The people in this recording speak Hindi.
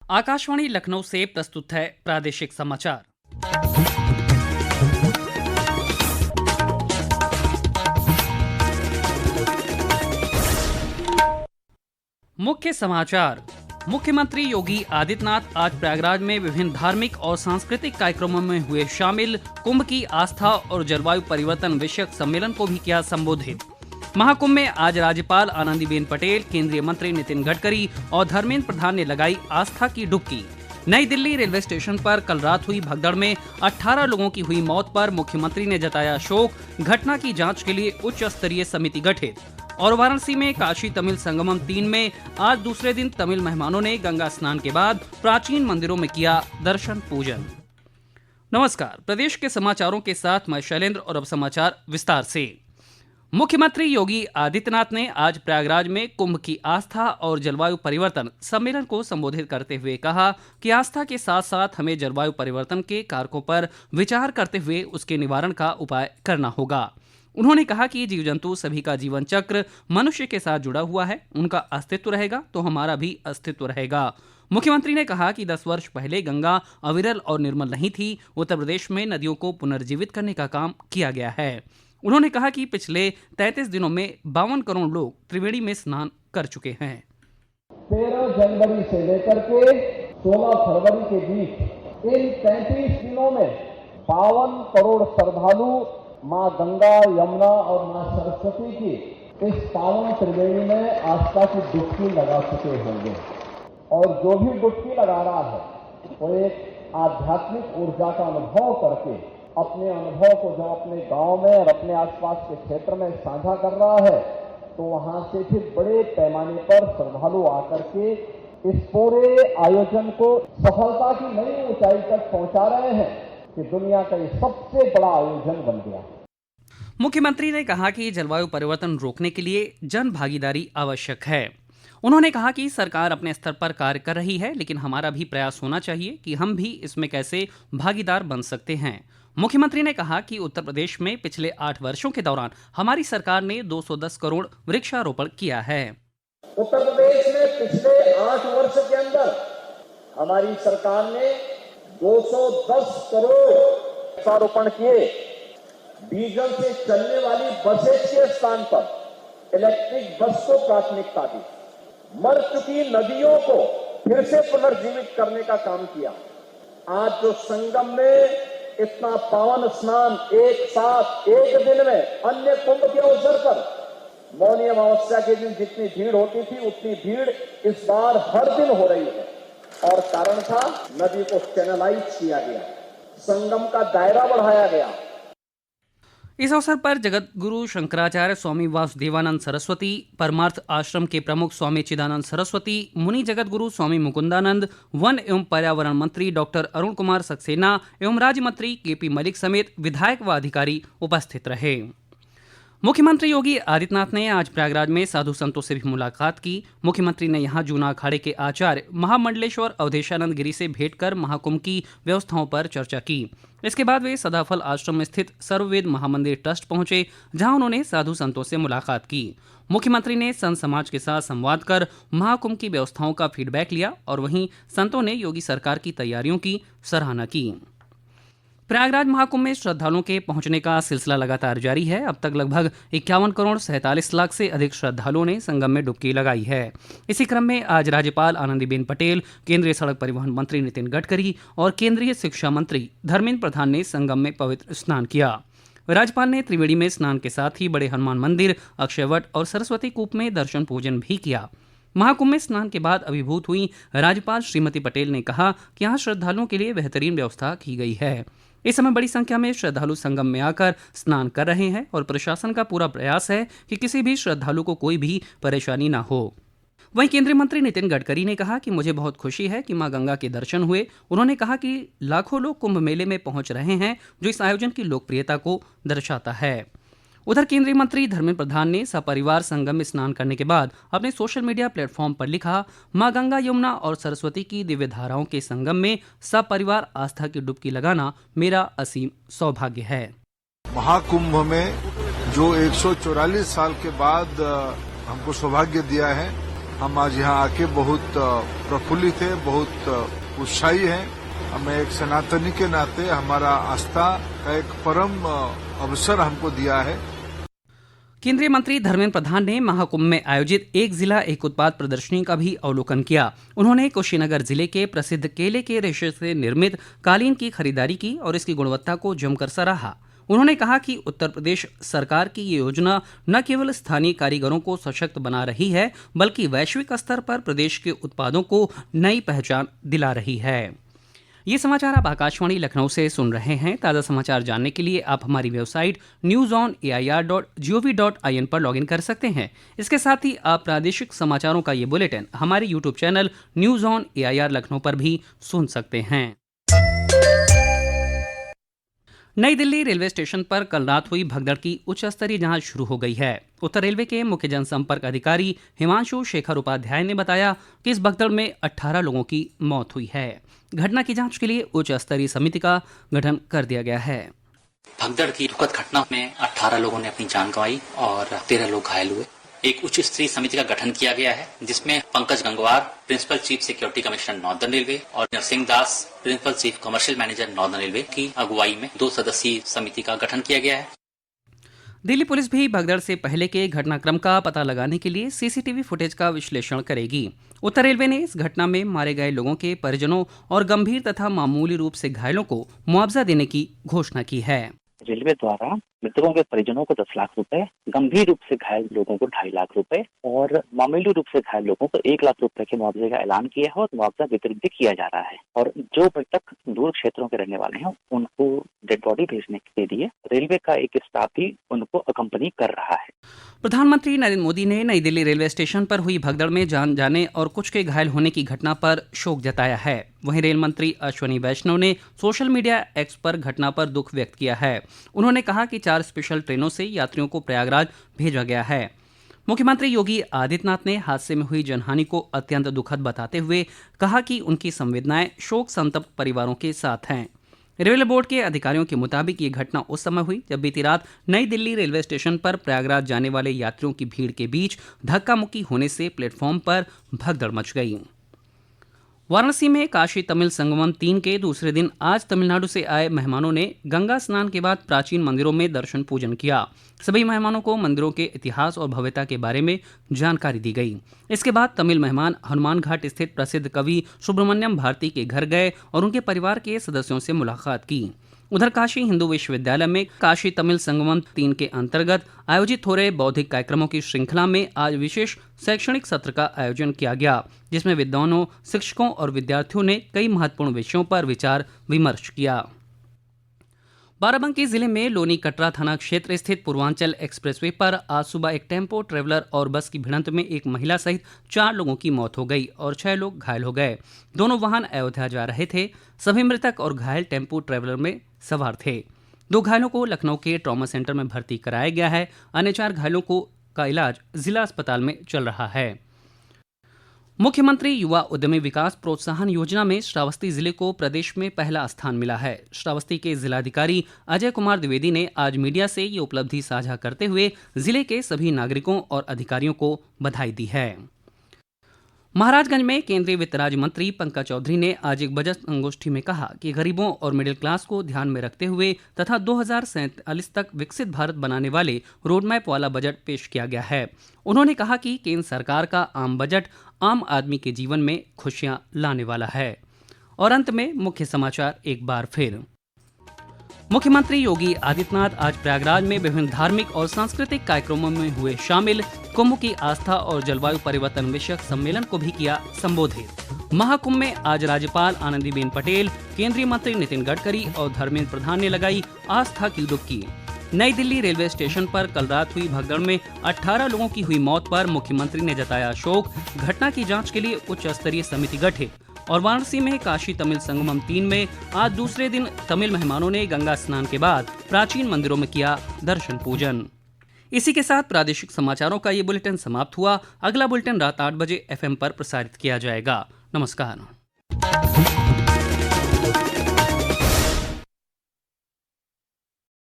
आकाशवाणी लखनऊ से प्रस्तुत है प्रादेशिक समाचार। मुख्य समाचार। मुख्यमंत्री योगी आदित्यनाथ आज प्रयागराज में विभिन्न धार्मिक और सांस्कृतिक कार्यक्रमों में हुए शामिल। कुंभ की आस्था और जलवायु परिवर्तन विषयक सम्मेलन को भी किया संबोधित। महाकुंभ में आज राज्यपाल आनंदीबेन पटेल, केंद्रीय मंत्री नितिन गडकरी और धर्मेंद्र प्रधान ने लगाई आस्था की डुबकी। नई दिल्ली रेलवे स्टेशन पर कल रात हुई भगदड़ में 18 लोगों की हुई मौत पर मुख्यमंत्री ने जताया शोक। घटना की जांच के लिए उच्च स्तरीय समिति गठित। और वाराणसी में काशी तमिल संगमम 3 में आज दूसरे दिन तमिल मेहमानों ने गंगा स्नान के बाद प्राचीन मंदिरों में किया दर्शन पूजन। नमस्कार, प्रदेश के समाचारों के साथ मैं शैलेंद्र और अब समाचार विस्तार से। मुख्यमंत्री योगी आदित्यनाथ ने आज प्रयागराज में कुंभ की आस्था और जलवायु परिवर्तन सम्मेलन को संबोधित करते हुए कहा कि आस्था के साथ साथ हमें जलवायु परिवर्तन के कारकों पर विचार करते हुए उसके निवारण का उपाय करना होगा। उन्होंने कहा कि जीव जंतु सभी का जीवन चक्र मनुष्य के साथ जुड़ा हुआ है, उनका अस्तित्व रहेगा तो हमारा भी अस्तित्व रहेगा। मुख्यमंत्री ने कहा कि 10 वर्ष पहले गंगा अविरल और निर्मल नहीं थी। उत्तर प्रदेश में नदियों को पुनर्जीवित करने का काम किया गया है। उन्होंने कहा कि पिछले 33 दिनों में 52 करोड़ लोग त्रिवेणी में स्नान कर चुके हैं। 13 जनवरी से लेकर के 16 फरवरी के बीच इन 33 दिनों में 52 करोड़ श्रद्धालु मां गंगा, यमुना और मां सरस्वती की इस पावन त्रिवेणी में आस्था की डुबकी लगा चुके होंगे। और जो भी डुबकी लगा रहा है वो एक आध्यात्मिक ऊर्जा का अनुभव करके अपने अनुभव को जो अपने गांव में और अपने आसपास के क्षेत्र में साझा कर रहा है, तो वहां से फिर बड़े पैमाने पर श्रद्धालु आकर के इस पूरे आयोजन को सफलता की नई ऊंचाई तक पहुंचा रहे हैं कि दुनिया का ये सबसे बड़ा आयोजन बन गया। मुख्यमंत्री ने कहा कि जलवायु परिवर्तन रोकने के लिए जन भागीदारी आवश्यक है। उन्होंने कहा कि सरकार अपने स्तर पर कार्य कर रही है, लेकिन हमारा भी प्रयास होना चाहिए कि हम भी इसमें कैसे भागीदार बन सकते हैं। मुख्यमंत्री ने कहा कि उत्तर प्रदेश में पिछले 8 वर्षों के दौरान हमारी सरकार ने 210 करोड़ वृक्षारोपण किया है। उत्तर प्रदेश में पिछले 8 वर्ष के अंदर हमारी सरकार ने 210 करोड़ वृक्षारोपण किए। डीजल से चलने वाली बसेस के स्थान पर इलेक्ट्रिक बस को प्राथमिकता दी। मर चुकी नदियों को फिर से पुनर्जीवित करने का काम किया। आज जो संगम में इतना पावन स्नान एक साथ एक दिन में, अन्य कुंभ के अवसर पर मौनी अमावस्या के दिन जितनी भीड़ होती थी उतनी भीड़ इस बार हर दिन हो रही है। और कारण था नदी को चैनलाइज किया गया, संगम का दायरा बढ़ाया गया। इस अवसर पर जगत गुरु शंकराचार्य स्वामी वासुदेवानंद सरस्वती, परमार्थ आश्रम के प्रमुख स्वामी चिदानंद सरस्वती, मुनि जगत गुरु स्वामी मुकुंदानंद, वन एवं पर्यावरण मंत्री डॉक्टर अरुण कुमार सक्सेना एवं राज्य मंत्री केपी मलिक समेत विधायक व अधिकारी उपस्थित रहे। मुख्यमंत्री योगी आदित्यनाथ ने आज प्रयागराज में साधु संतों से भी मुलाकात की। मुख्यमंत्री ने यहां जूना अखाड़े के आचार्य महामंडलेश्वर अवधेशानंद गिरी से भेंट कर महाकुंभ की व्यवस्थाओं पर चर्चा की। इसके बाद वे सदाफल आश्रम में स्थित सर्ववेद महामंदिर ट्रस्ट पहुंचे, जहां उन्होंने साधु संतों से मुलाकात की। मुख्यमंत्री ने संत समाज के साथ संवाद कर महाकुंभ की व्यवस्थाओं का फीडबैक लिया और वहीं संतों ने योगी सरकार की तैयारियों की सराहना की। प्रयागराज महाकुंभ में श्रद्धालुओं के पहुंचने का सिलसिला लगातार जारी है। अब तक लगभग 51 करोड़ 47 लाख से अधिक श्रद्धालुओं ने संगम में डुबकी लगाई है। इसी क्रम में आज राज्यपाल आनंदीबेन पटेल, केंद्रीय सड़क परिवहन मंत्री नितिन गडकरी और केंद्रीय शिक्षा मंत्री धर्मेंद्र प्रधान ने संगम में पवित्र स्नान किया। राज्यपाल ने त्रिवेणी में स्नान के साथ ही बड़े हनुमान मंदिर, अक्षयवट और सरस्वती कूप में दर्शन पूजन भी किया। महाकुंभ में स्नान के बाद अभिभूत हुई राज्यपाल श्रीमती पटेल ने कहा कि यहाँ श्रद्धालुओं के लिए बेहतरीन व्यवस्था की गई है। इस समय बड़ी संख्या में श्रद्धालु संगम में आकर स्नान कर रहे हैं और प्रशासन का पूरा प्रयास है कि किसी भी श्रद्धालु को कोई भी परेशानी ना हो। वहीं केंद्रीय मंत्री नितिन गडकरी ने कहा कि मुझे बहुत खुशी है कि मां गंगा के दर्शन हुए। उन्होंने कहा कि लाखों लोग कुंभ मेले में पहुंच रहे हैं, जो इस आयोजन की लोकप्रियता को दर्शाता है। उधर केंद्रीय मंत्री धर्मेंद्र प्रधान ने सपरिवार संगम में स्नान करने के बाद अपने सोशल मीडिया प्लेटफॉर्म पर लिखा, मां गंगा, यमुना और सरस्वती की दिव्य धाराओं के संगम में सपरिवार आस्था की डुबकी लगाना मेरा असीम सौभाग्य है। महाकुंभ में जो 144 साल के बाद हमको सौभाग्य दिया है हम आज यहाँ आके बहुत प्रफुल्लित है, बहुत उत्साही हैं। हमें एक सनातनी के नाते हमारा आस्था का एक परम अवसर हमको दिया है। केंद्रीय मंत्री धर्मेंद्र प्रधान ने महाकुंभ में आयोजित एक जिला एक उत्पाद प्रदर्शनी का भी अवलोकन किया। उन्होंने कुशीनगर जिले के प्रसिद्ध केले के रेशे से निर्मित कालीन की खरीदारी की और इसकी गुणवत्ता को जमकर सराहा। उन्होंने कहा कि उत्तर प्रदेश सरकार की ये योजना न केवल स्थानीय कारीगरों को सशक्त बना रही है, बल्कि वैश्विक स्तर पर प्रदेश के उत्पादों को नई पहचान दिला रही है। ये समाचार आप आकाशवाणी लखनऊ से सुन रहे हैं। ताज़ा समाचार जानने के लिए आप हमारी वेबसाइट newsonair.gov.in पर लॉगिन कर सकते हैं। इसके साथ ही आप प्रादेशिक समाचारों का ये बुलेटिन हमारे YouTube channel news on AIR Lucknow पर भी सुन सकते हैं। नई दिल्ली रेलवे स्टेशन पर कल रात हुई भगदड़ की उच्च स्तरीय जांच शुरू हो गई है। उत्तर रेलवे के मुख्य जनसंपर्क अधिकारी हिमांशु शेखर उपाध्याय ने बताया कि इस भगदड़ में 18 लोगों की मौत हुई है। घटना की जांच के लिए उच्च स्तरीय समिति का गठन कर दिया गया है। भगदड़ की दुखद घटना में 18 लोगों ने अपनी जान गंवाई और 13 लोग घायल हुए। एक उच्च स्तरीय समिति का गठन किया गया है, जिसमें Pankaj Gangwar, principal chief security commissioner northern railway, और Narsingh Das, principal chief commercial manager northern railway की अगुवाई में 2 सदस्यीय समिति का गठन किया गया है। दिल्ली पुलिस भी भगदड़ से पहले के घटनाक्रम का पता लगाने के लिए CCTV फुटेज का विश्लेषण करेगी। उत्तर रेलवे ने इस घटना में मारे गए लोगों के परिजनों और गंभीर तथा मामूली रूप से घायलों को मुआवजा देने की घोषणा की है। रेलवे द्वारा मृतकों के परिजनों को 10 लाख रुपए, गंभीर रूप से घायल लोगों को 2.5 लाख रुपए और मामूली रूप से घायल लोगों को 1 लाख रुपए के मुआवजे का ऐलान किया है और मुआवजा वितरित भी किया जा रहा है। और जो मृतक दूर क्षेत्रों के रहने वाले हैं उनको डेड बॉडी भेजने के लिए रेलवे का एक स्टाफ भी उनको अकम्पनी कर रहा है। प्रधानमंत्री नरेंद्र मोदी ने नई दिल्ली रेलवे स्टेशन पर हुई भगदड़ में जान जाने और कुछ के घायल होने की घटना पर शोक जताया है। वहीं रेल मंत्री अश्विनी वैष्णव ने सोशल मीडिया एक्स पर घटना पर दुख व्यक्त किया है। उन्होंने कहा कि 4 स्पेशल ट्रेनों से यात्रियों को प्रयागराज भेजा गया है। मुख्यमंत्री योगी आदित्यनाथ ने हादसे में हुई जनहानि को अत्यंत दुखद बताते हुए कहा कि उनकी संवेदनाएं शोक संतप्त परिवारों के साथ हैं। रेलवे बोर्ड के अधिकारियों के मुताबिक ये घटना उस समय हुई जब बीती रात नई दिल्ली रेलवे स्टेशन पर प्रयागराज जाने वाले यात्रियों की भीड़ के बीच धक्का मुक्की होने से प्लेटफॉर्म पर भगदड़ मच गई। वाराणसी में काशी तमिल संगमम 3 के दूसरे दिन आज तमिलनाडु से आए मेहमानों ने गंगा स्नान के बाद प्राचीन मंदिरों में दर्शन पूजन किया। सभी मेहमानों को मंदिरों के इतिहास और भव्यता के बारे में जानकारी दी गई। इसके बाद तमिल मेहमान हनुमान घाट स्थित प्रसिद्ध कवि सुब्रमण्यम भारती के घर गए और उनके परिवार के सदस्यों से मुलाकात की। उधर काशी हिंदू विश्वविद्यालय में काशी तमिल संगमम 3 के अंतर्गत आयोजित हो रहे बौद्धिक कार्यक्रमों की श्रृंखला में आज विशेष शैक्षणिक सत्र का आयोजन किया गया, जिसमें विद्वानों, शिक्षकों और विद्यार्थियों ने कई महत्वपूर्ण विषयों पर विचार विमर्श किया। बाराबंकी जिले में लोनी कटरा थाना क्षेत्र स्थित पूर्वांचल एक्सप्रेसवे पर आज सुबह एक टेम्पो ट्रेवलर और बस की भिड़ंत में एक महिला सहित 4 लोगों की मौत हो गई और 6 लोग घायल हो गए। दोनों वाहन अयोध्या जा रहे थे। सभी मृतक और घायल टेम्पो ट्रेवलर में सवार थे। 2 घायलों को लखनऊ के ट्रॉमा सेंटर में भर्ती कराया गया है। अन्य 4 घायलों का इलाज जिला अस्पताल में चल रहा है। मुख्यमंत्री युवा उद्यमी विकास प्रोत्साहन योजना में श्रावस्ती जिले को प्रदेश में पहला स्थान मिला है। श्रावस्ती के जिलाधिकारी अजय कुमार द्विवेदी ने आज मीडिया से ये उपलब्धि साझा करते हुए जिले के सभी नागरिकों और अधिकारियों को बधाई दी है। महाराजगंज में केंद्रीय वित्त राज्य मंत्री पंकज चौधरी ने आज एक बजट संगोष्ठी में कहा कि गरीबों और मिडिल क्लास को ध्यान में रखते हुए तथा 2047 तक विकसित भारत बनाने वाले रोडमैप वाला बजट पेश किया गया है। उन्होंने कहा कि केंद्र सरकार का आम बजट आम आदमी के जीवन में खुशियां लाने वाला है। और अंत में मुख्य समाचार एक बार फिर। मुख्यमंत्री योगी आदित्यनाथ आज प्रयागराज में विभिन्न धार्मिक और सांस्कृतिक कार्यक्रमों में हुए शामिल। कुंभ की आस्था और जलवायु परिवर्तन विषयक सम्मेलन को भी किया संबोधित। महाकुंभ में आज राज्यपाल आनंदीबेन पटेल, केंद्रीय मंत्री नितिन गडकरी और धर्मेंद्र प्रधान ने लगाई आस्था की डुबकी। नई दिल्ली रेलवे स्टेशन पर कल रात हुई भगदड़ में 18 लोगों की हुई मौत पर मुख्यमंत्री ने जताया शोक। घटना की जांच के लिए उच्च स्तरीय समिति गठित। और वाराणसी में काशी तमिल संगमम 3 में आज दूसरे दिन तमिल मेहमानों ने गंगा स्नान के बाद प्राचीन मंदिरों में किया दर्शन पूजन। इसी के साथ प्रादेशिक समाचारों का ये बुलेटिन समाप्त हुआ। अगला बुलेटिन रात 8 बजे FM पर प्रसारित किया जाएगा। नमस्कार।